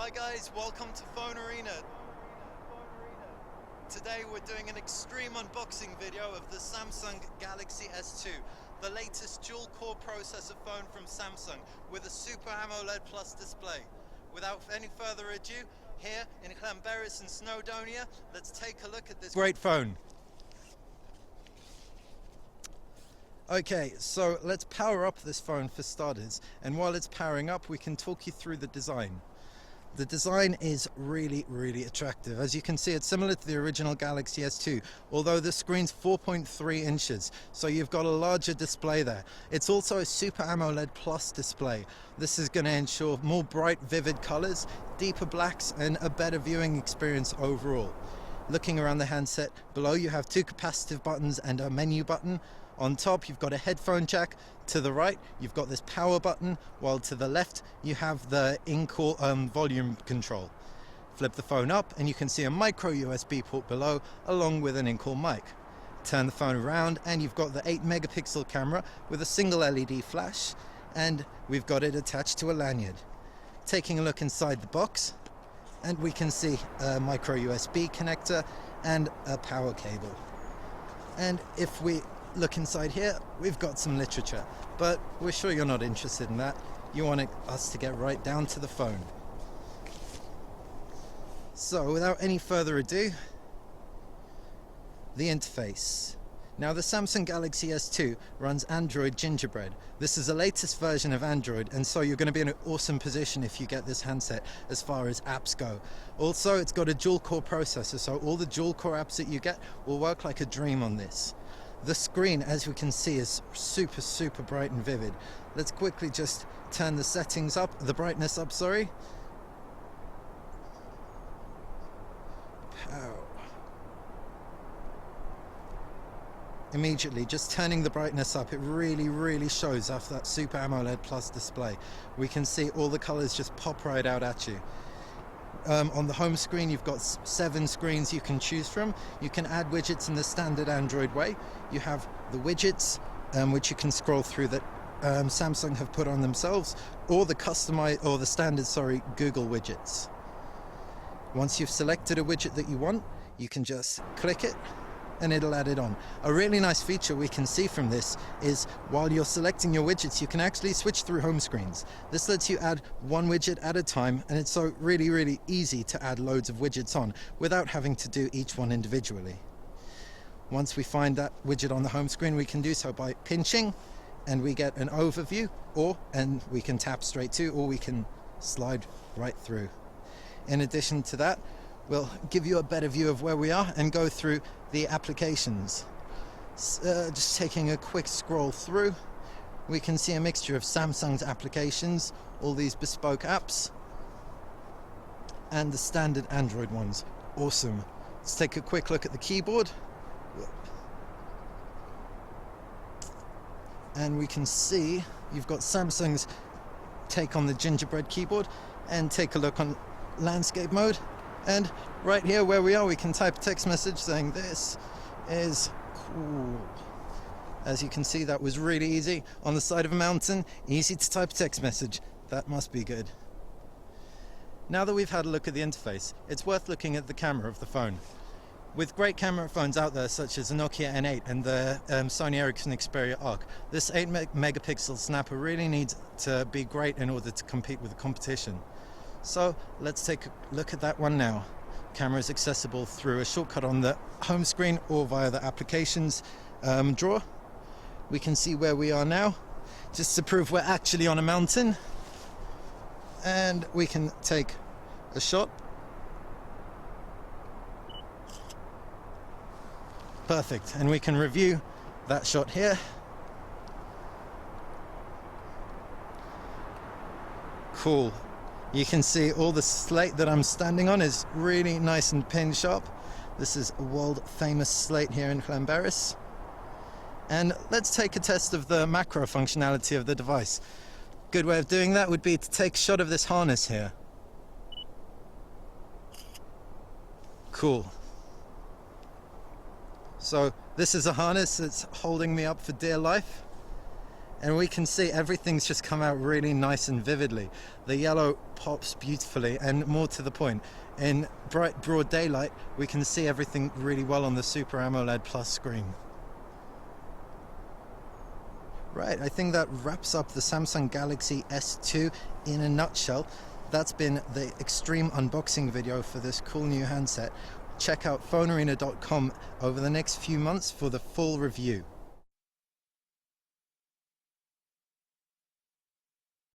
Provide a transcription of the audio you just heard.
Hi guys, welcome to Phone Arena. Today we're doing an extreme unboxing video of the Samsung Galaxy S2, the latest dual-core processor phone from Samsung with a Super AMOLED Plus display. Without any further ado, here in Llanberis and Snowdonia, let's take a look at this great phone. Okay, so let's power up this phone for starters, and while it's powering up we can talk you through the design. The design is really attractive. As you can see, it's similar to the original Galaxy S2, although the screen's 4.3 inches, so you've got a larger display there. It's also a Super AMOLED Plus display. This is going to ensure more bright, vivid colors, deeper blacks, and a better viewing experience overall. Looking around the handset, below you have two capacitive buttons and a menu button. On top you've got a headphone jack, to the right you've got this power button, while to the left you have the in-call volume control. Flip the phone up and you can see a micro USB port below along with an in-call mic. Turn the phone around and you've got the 8 megapixel camera with a single LED flash, and we've got it attached to a lanyard. Taking a look inside the box, and we can see a micro USB connector and a power cable. And if we look inside here, we've got some literature, but we're sure you're not interested in that. You want us to get right down to the phone. So without any further ado, the interface. Now the Samsung Galaxy S2 runs Android Gingerbread. This is the latest version of Android, and so you're going to be in an awesome position if you get this handset as far as apps go. Also, it's got a dual-core processor, so all the dual-core apps that you get will work like a dream on this. The screen, as we can see, is super bright and vivid. Let's quickly just turn the settings up, the brightness up, sorry. Pow. Immediately, just turning the brightness up, it really shows off that Super AMOLED Plus display. We can see all the colors just pop right out at you. On the home screen you've got 7 screens you can choose from. You can add widgets in the standard Android way. You have the widgets which you can scroll through that Samsung have put on themselves, or the customized or the standard Google widgets. Once you've selected a widget that you want, you can just click it and it'll add it on. A really nice feature we can see from this is while you're selecting your widgets, you can actually switch through home screens. This lets you add one widget at a time, and it's so really easy to add loads of widgets on without having to do each one individually. Once we find that widget on the home screen, we can do so by pinching and we get an overview, and we can tap straight to, or we can slide right through. In addition to that, we'll give you a better view of where we are and go through the applications. Just taking a quick scroll through, we can see a mixture of Samsung's applications, all these bespoke apps, and the standard Android ones. Awesome. Let's take a quick look at the keyboard. And we can see you've got Samsung's take on the Gingerbread keyboard, and take a look on landscape mode. And right here where we are, we can type a text message saying this is cool. As you can see, that was really easy. On the side of a mountain, easy to type a text message. That must be good. Now that we've had a look at the interface, it's worth looking at the camera of the phone. With great camera phones out there such as the Nokia N8 and the Sony Ericsson Xperia Arc, this 8 megapixel snapper really needs to be great in order to compete with the competition. So let's take a look at that one now. Camera is accessible through a shortcut on the home screen or via the applications drawer. We can see where we are now, just to prove we're actually on a mountain. And we can take a shot. Perfect, and we can review that shot here. Cool. You can see all the slate that I'm standing on is really nice and pin sharp. This is a world famous slate here in Llanberis. And let's take a test of the macro functionality of the device. Good way of doing that would be to take a shot of this harness here. Cool. So this is a harness that's holding me up for dear life. And we can see everything's just come out really nice and vividly. The yellow pops beautifully, and more to the point, in bright broad daylight we can see everything really well on the Super AMOLED Plus screen. Right, I think that wraps up the Samsung Galaxy S2 in a nutshell. That's been the extreme unboxing video for this cool new handset. Check out phonearena.com over the next few months for the full review.